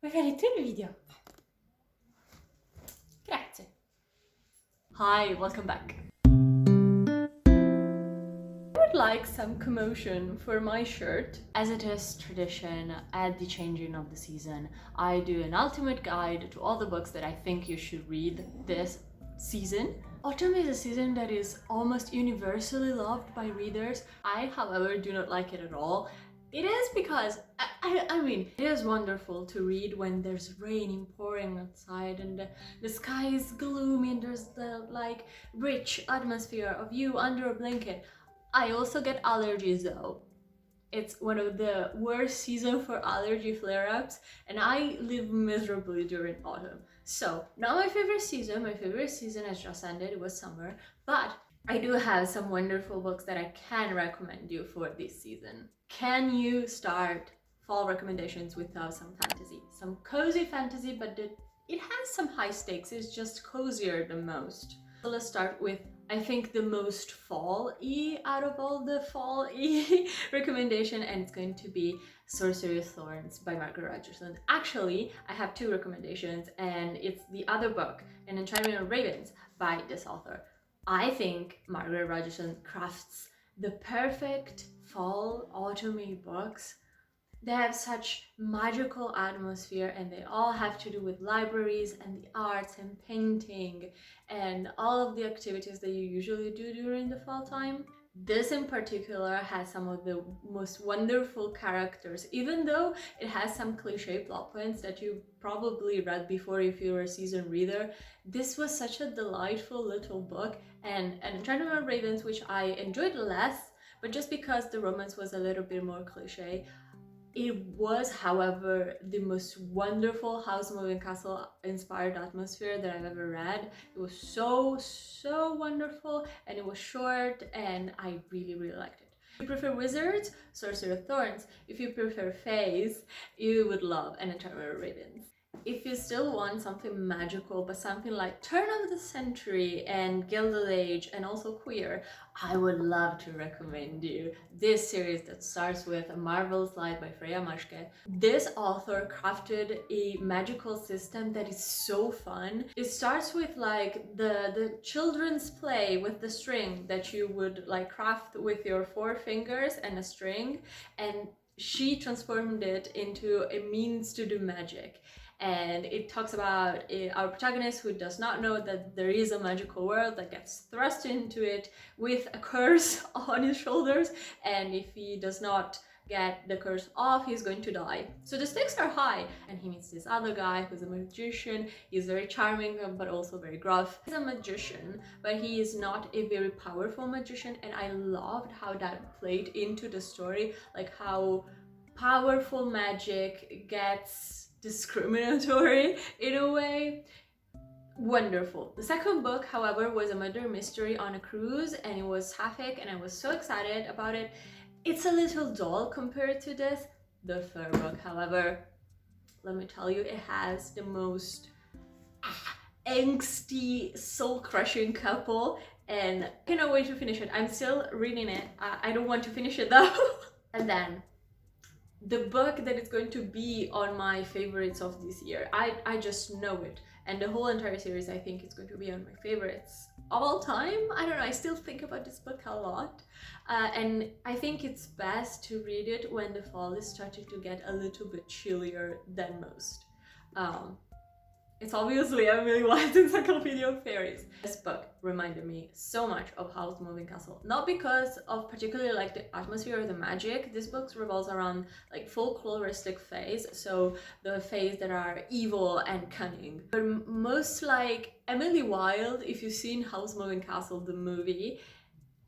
Puoi fare tu il video. Grazie. Hi, welcome back. I would like some commotion for my shirt. As it is tradition at the changing of the season, I do an ultimate guide to all the books that I think you should read this season. Autumn is a season that is almost universally loved by readers. I, however, do not like it at all. It is because, I mean, it is wonderful to read when there's raining pouring outside and the sky is gloomy and there's the, like, rich atmosphere of you under a blanket. I also get allergies though. It's one of the worst seasons for allergy flare-ups and I live miserably during autumn. So, not my favorite season has just ended, it was summer, but I do have some wonderful books that I can recommend you for this season. Can you start fall recommendations without some fantasy? Some cozy fantasy, but it has some high stakes, it's just cozier than most. So let's start with, I think, the most fall-y out of all the fall-y recommendation, and it's going to be Sorcery of Thorns by Margaret Rogerson. Actually, I have two recommendations, and it's the other book, An Enchantment of Ravens by this author. I think Margaret Rogerson crafts the perfect fall autumny books. They have such magical atmosphere and they all have to do with libraries and the arts and painting and all of the activities that you usually do during the fall time. This in particular has some of the most wonderful characters, even though it has some cliche plot points that you probably read before if you were a seasoned reader. This was such a delightful little book, and Enchantment of Ravens, which I enjoyed less, but just because the romance was a little bit more cliche. It was, however, the most wonderful House Moving Castle inspired atmosphere that I've ever read. It was so wonderful, and it was short, and I really liked it. If you prefer wizards, Sorcerer of Thorns. If you prefer fays, you would love An Enchantment of Ravens. If you still want something magical, but something like turn of the century and Gilded Age and also queer, I would love to recommend you this series that starts with A Marvelous Light by Freya Maschke. This author crafted a magical system that is so fun. It starts with like the children's play with the string that you would like craft with your 4 fingers and a string, and she transformed it into a means to do magic. And it talks about our protagonist who does not know that there is a magical world that gets thrust into it with a curse on his shoulders, and if he does not get the curse off, he's going to die. So the stakes are high, and he meets this other guy who's a magician. He's very charming but also very gruff. He's a magician, but he is not a very powerful magician, and I loved how that played into the story, like how powerful magic gets discriminatory in a way. Wonderful. The second book, however, was a murder mystery on a cruise, and it was sapphic, and I was so excited about it. It's a little dull compared to this. The third book, however, let me tell you, it has the most angsty, soul-crushing couple, and I cannot wait to finish it. I'm still reading it. I don't want to finish it though. And then the book that is going to be on my favorites of this year. I just know it. And the whole entire series, I think, is going to be on my favorites of all time. I don't know, I still think about this book a lot. And I think it's best to read it when the fall is starting to get a little bit chillier than most. It's obviously Emily White's Encyclopedia of Fairies. This book reminded me so much of House Moving Castle. Not because of particularly like the atmosphere or the magic. This book revolves around like folkloristic fays, so the fays that are evil and cunning. But most like Emily Wilde, if you've seen House Moving Castle, the movie,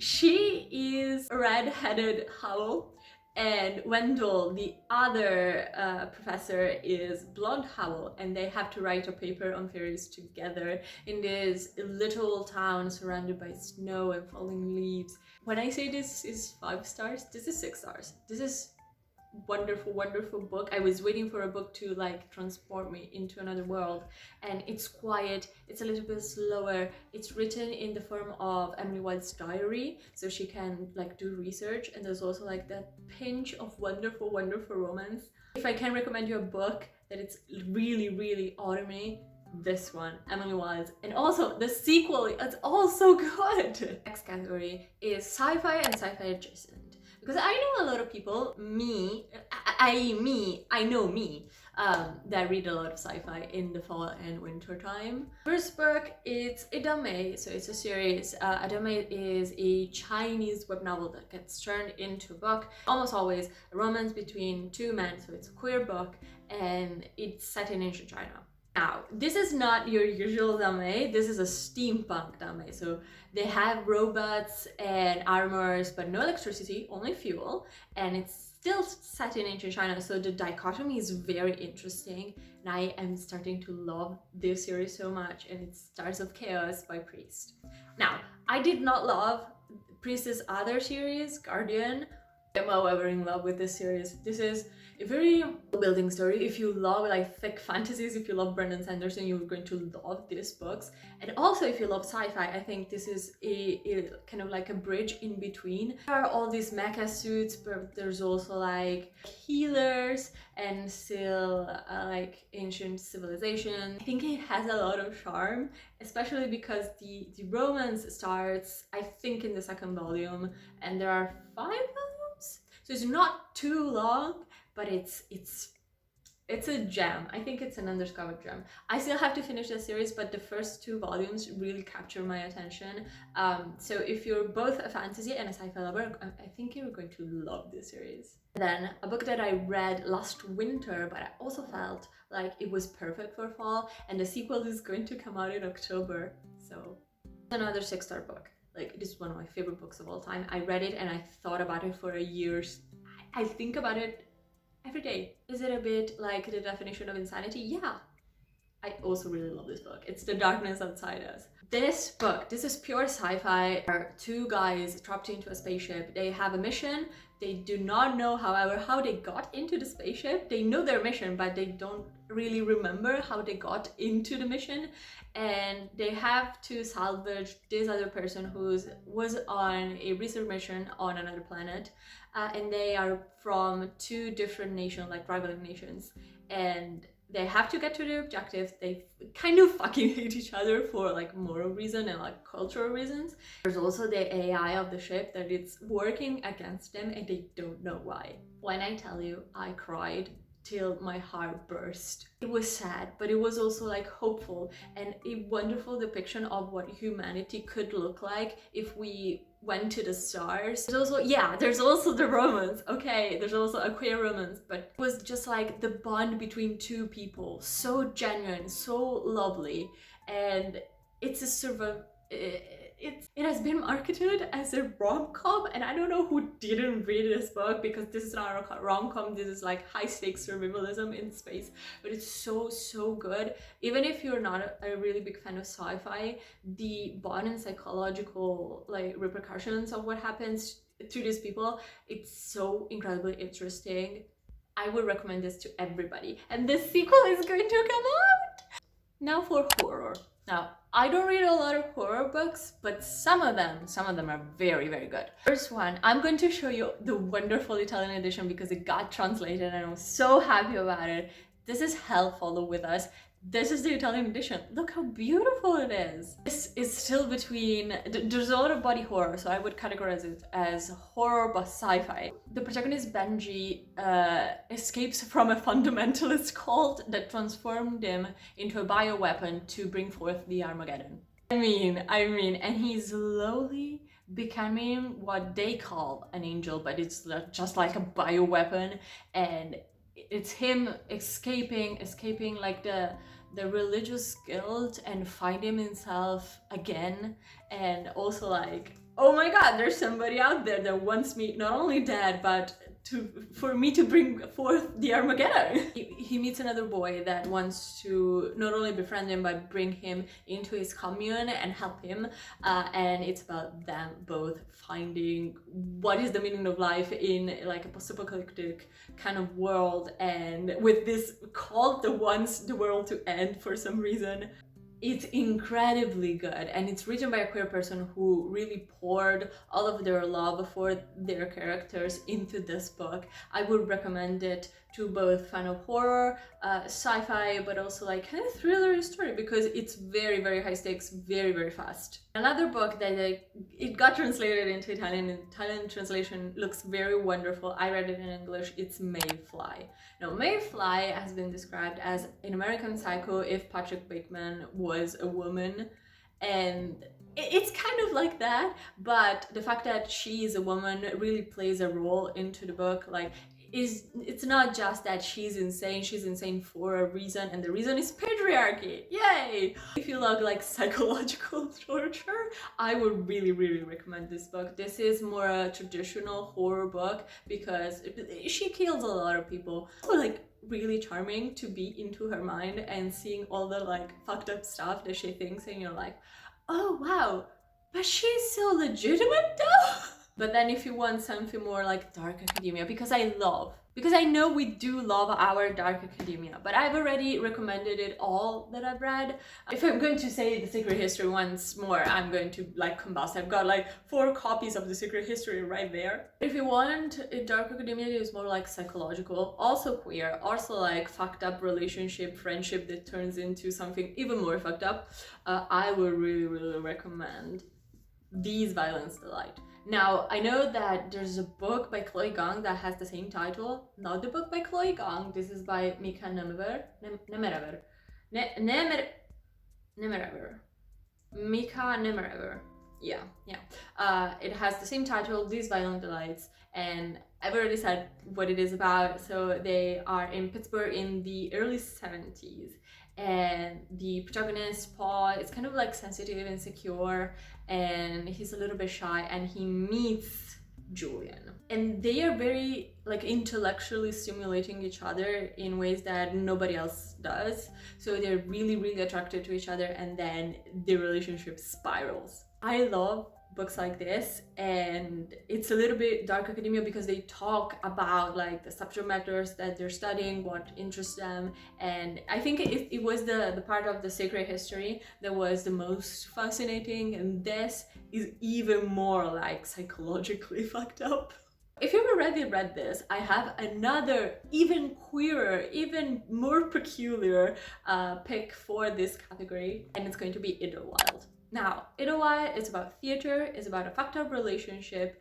she is a red-headed Howl, and Wendell, the other professor, is blonde Howl, and they have to write a paper on fairies together in this little town surrounded by snow and falling leaves. When I say this is 5 stars, this is 6 stars. This is wonderful book. I was waiting for a book to like transport me into another world, and it's quiet, it's a little bit slower, it's written in the form of Emily White's diary, so she can like do research, and there's also like that pinch of wonderful romance. If I can recommend you a book that it's really autumny, this one, Emily White, and also the sequel, it's also good. Next category is sci-fi and sci-fi adjacent. Because I know a lot of people, I know me, that read a lot of sci-fi in the fall and winter time. First book, it's Idame, so it's a series. Idame is a Chinese web novel that gets turned into a book. Almost always a romance between two men, so it's a queer book, and it's set in ancient China. Now, this is not your usual dame, this is a steampunk dame. So they have robots and armors, but no electricity, only fuel, and it's still set in ancient China, so the dichotomy is very interesting, and I am starting to love this series so much, and it's Stars of Chaos by Priest. Now, I did not love Priest's other series, Guardian. I'm however in love with this series. This is a very building story. If you love like thick fantasies, if you love Brandon Sanderson, you're going to love these books. And also if you love sci-fi, I think this is a kind of like a bridge in between. There are all these mecha suits, but there's also like healers and still like ancient civilization. I think it has a lot of charm, especially because the romance starts, I think, in the second volume, and there are 5 volumes. So it's not too long, but it's a gem. I think it's an undiscovered gem. I still have to finish the series, but the first 2 volumes really capture my attention. So if you're both a fantasy and a sci-fi lover, I think you're going to love this series. Then a book that I read last winter, but I also felt like it was perfect for fall, and the sequel is going to come out in October. So another 6-star book. Like, it is one of my favorite books of all time. I read it and I thought about it for a year. I think about it every day. Is it a bit like the definition of insanity? Yeah. I also really love this book. It's The Darkness Outside Us. This book, this is pure sci-fi. There are 2 guys trapped into a spaceship. They have a mission. They do not know, however, how they got into the spaceship. They know their mission, but they don't really remember how they got into the mission. And they have to salvage this other person who was on a research mission on another planet. And they are from 2 different nations, like rivaling nations. And they have to get to their objective. They kind of fucking hate each other for like moral reason and like cultural reasons. There's also the AI of the ship that it's working against them, and they don't know why. When I tell you, I cried till my heart burst. It was sad, but it was also like hopeful and a wonderful depiction of what humanity could look like if we went to the stars. There's also the romance. Okay, there's also a queer romance, but it was just like the bond between 2 people, so genuine, so lovely. And it's a sort of it has been marketed as a rom-com, and I don't know who didn't read this book, because this is not a rom-com, this is like high-stakes survivalism in space, but it's so good. Even if you're not a really big fan of sci-fi, the bond and psychological like repercussions of what happens to these people, it's so incredibly interesting. I would recommend this to everybody, and the sequel is going to come out! Now for horror. Now, I don't read a lot of horror books, but some of them are very good. First one, I'm going to show you the wonderful Italian edition because it got translated and I'm so happy about it. This is Hell Follow With Us. This is the Italian edition. Look how beautiful it is. This is still between, there's a lot of body horror, so I would categorize it as horror but sci-fi. The protagonist Benji escapes from a fundamentalist cult that transformed him into a bioweapon to bring forth the Armageddon. I mean, and he's slowly becoming what they call an angel, but it's just like a bioweapon, and it's him escaping like the religious guilt and finding himself again, and also like, oh my god, there's somebody out there that wants me not only dead but for me to bring forth the Armageddon. He meets another boy that wants to not only befriend him but bring him into his commune and help him, and it's about them both finding what is the meaning of life in like a post-apocalyptic kind of world, and with this cult that wants the world to end for some reason. It's incredibly good, and it's written by a queer person who really poured all of their love for their characters into this book. I would recommend it to both fan of horror, sci-fi, but also like kind of thriller story, because it's very, very high stakes, very, very fast. Another book that it got translated into Italian. Italian translation looks very wonderful. I read it in English. It's Mayfly. Now, Mayfly has been described as an American Psycho if Patrick Bateman was a woman, and it's kind of like that, but the fact that she is a woman really plays a role into the book. Like, it's not just that she's insane for a reason, and the reason is patriarchy. Yay! If you love like psychological torture, I would really, really recommend this book. This is more a traditional horror book because she kills a lot of people. So like really charming to be into her mind and seeing all the like fucked up stuff that she thinks, and you're like, oh wow, but she's so legitimate though. But then if you want something more like dark academia, because I know we do love our dark academia, but I've already recommended it all that I've read. If I'm going to say The Secret History once more, I'm going to like combust. I've got like 4 copies of The Secret History right there. If you want a dark academia that is more like psychological, also queer, also like fucked up relationship, friendship that turns into something even more fucked up, I would really, really recommend These Violence Delight. Now, I know that there's a book by Chloe Gong that has the same title. Not the book by Chloe Gong. This is by Mika Nemerer. Mika Nemerer. Yeah. It has the same title, These Violent Delights, and I've already said what it is about. So they are in Pittsburgh in the early 70s, and the protagonist, Paul, is kind of like sensitive and insecure, and he's a little bit shy, and he meets Julian. And they are very like intellectually stimulating each other in ways that nobody else does. So they're really, really attracted to each other, and then the relationship spirals. I love books like this, and it's a little bit dark academia because they talk about like the subject matters that they're studying, what interests them, and I think it was the part of The Sacred History that was the most fascinating, and this is even more like psychologically fucked up. If you've already read this, I have another even queerer, even more peculiar pick for this category, and it's going to be Idlewild. Now, Idlewild is about theater, it's about a fucked up relationship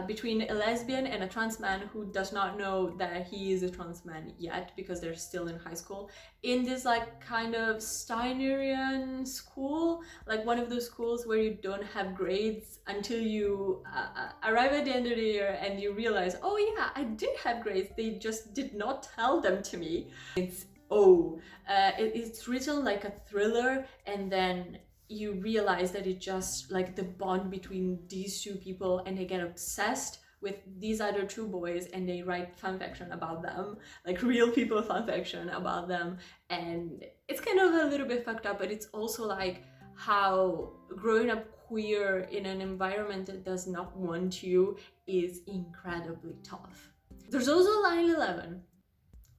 between a lesbian and a trans man who does not know that he is a trans man yet because they're still in high school, in this like kind of Steinerian school, like one of those schools where you don't have grades until you arrive at the end of the year and you realize, oh yeah, I did have grades, they just did not tell them to me. It's written like a thriller, and then you realize that it's just like the bond between these two people, and they get obsessed with these other 2 boys, and they write fanfiction about them, like real people fanfiction about them, and it's kind of a little bit fucked up, but it's also like how growing up queer in an environment that does not want you is incredibly tough. There's also 9/11.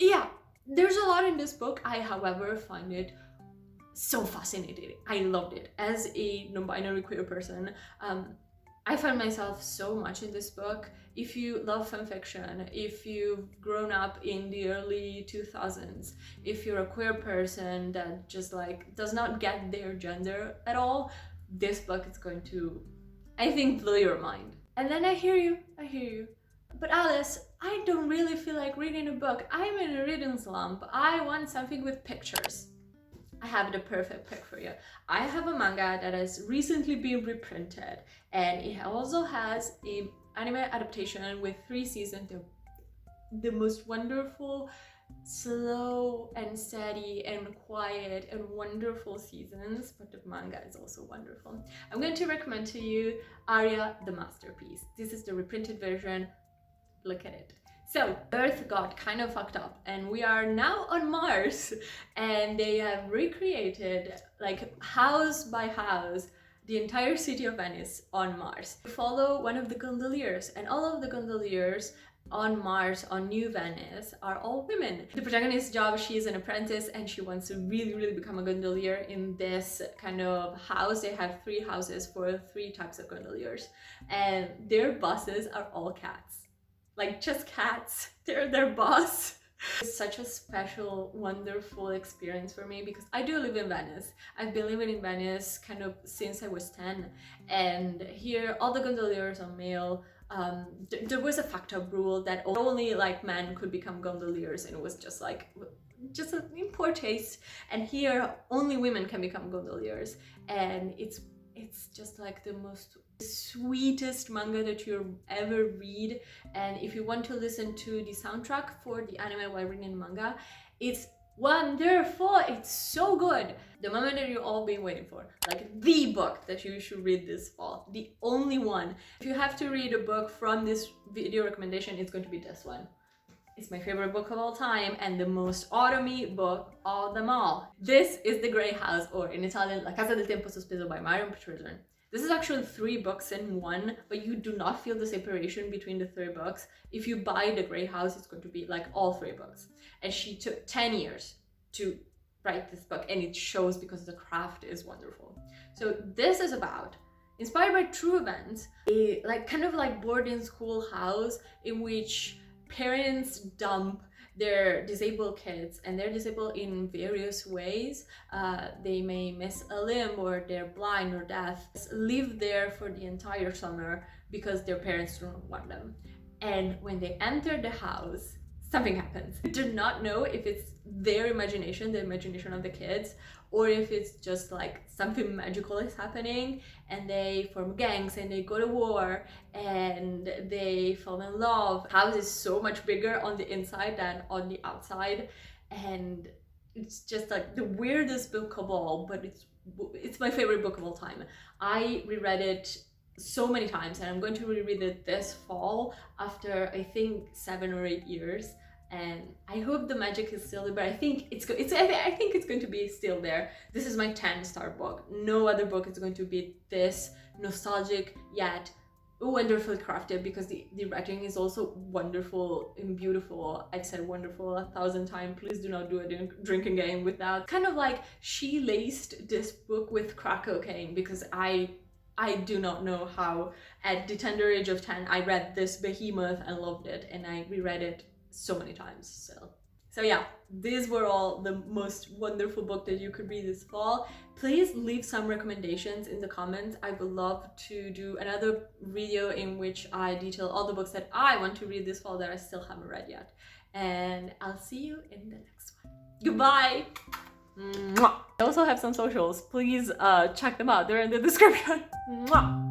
Yeah, there's a lot in this book. I, however, find it so fascinating. I loved it. As a non-binary queer person, I found myself so much in this book. If you love fanfiction, if you've grown up in the early 2000s, if you're a queer person that just like does not get their gender at all, this book is going to, I think, blow your mind. And then I hear you. But Alice, I don't really feel like reading a book. I'm in a reading slump. I want something with pictures. I have the perfect pick for you. I have a manga that has recently been reprinted, and it also has an anime adaptation with 3 seasons. The most wonderful, slow and steady and quiet and wonderful seasons, but the manga is also wonderful. I'm going to recommend to you Aria the Masterpiece. This is the reprinted version. Look at it. So Earth got kind of fucked up and we are now on Mars, and they have recreated, like, house by house, the entire city of Venice on Mars. We follow one of the gondoliers, and all of the gondoliers on Mars, on New Venice, are all women. The protagonist's job, she is an apprentice and she wants to really become a gondolier in this kind of house. They have 3 houses for 3 types of gondoliers, and their bosses are all cats. Like, just cats. They're their boss. It's such a special, wonderful experience for me because I do live in Venice. I've been living in Venice kind of since I was 10, and here all the gondoliers are male. There was a fucked up rule that only like men could become gondoliers, and it was just like in poor taste. And here only women can become gondoliers, and it's just like the most sweetest manga that you'll ever read. And if you want to listen to the soundtrack for the anime while reading manga, it's wonderful. It's so good. The moment that you've all been waiting for, like the book that you should read this fall, the only one. If you have to read a book from this video recommendation, it's going to be this one. It's my favorite book of all time and the most autumn-y book of them all. This is The Grey House, or in Italian, La Casa del Tempo Sospeso by Marion Petrosian. This is actually 3 books in one, but you do not feel the separation between the 3 books. If you buy The Grey House, it's going to be like all 3 books. And she took 10 years to write this book, and it shows because the craft is wonderful. So this is about, inspired by true events, a kind of like boarding school house in which parents dump their disabled kids, and they're disabled in various ways. They may miss a limb, or they're blind or deaf, live there for the entire summer because their parents don't want them. And when they enter the house, something happens. I do not know if it's their imagination, the imagination of the kids, or if it's just like something magical is happening, and they form gangs and they go to war and they fall in love. The house is so much bigger on the inside than on the outside, and it's just like the weirdest book of all, but it's my favorite book of all time. I reread it so many times, and I'm going to reread it this fall after I think 7 or 8 years. And I hope the magic is still there, but I think it's going to be still there. This is my 10-star book. No other book is going to be this nostalgic yet wonderfully crafted, because the writing is also wonderful and beautiful. I've said wonderful 1,000 times. Please do not do a drinking game with that. Kind of like she laced this book with crack cocaine, because I do not know how at the tender age of 10 I read this behemoth and loved it, and I reread it so many times. So yeah, these were all the most wonderful book that you could read this fall. Please leave some recommendations in the comments. I would love to do another video in which I detail all the books that I want to read this fall that I still haven't read yet. And I'll see you in the next one. Goodbye! Mwah. I also have some socials. Please check them out. They're in the description. Mwah.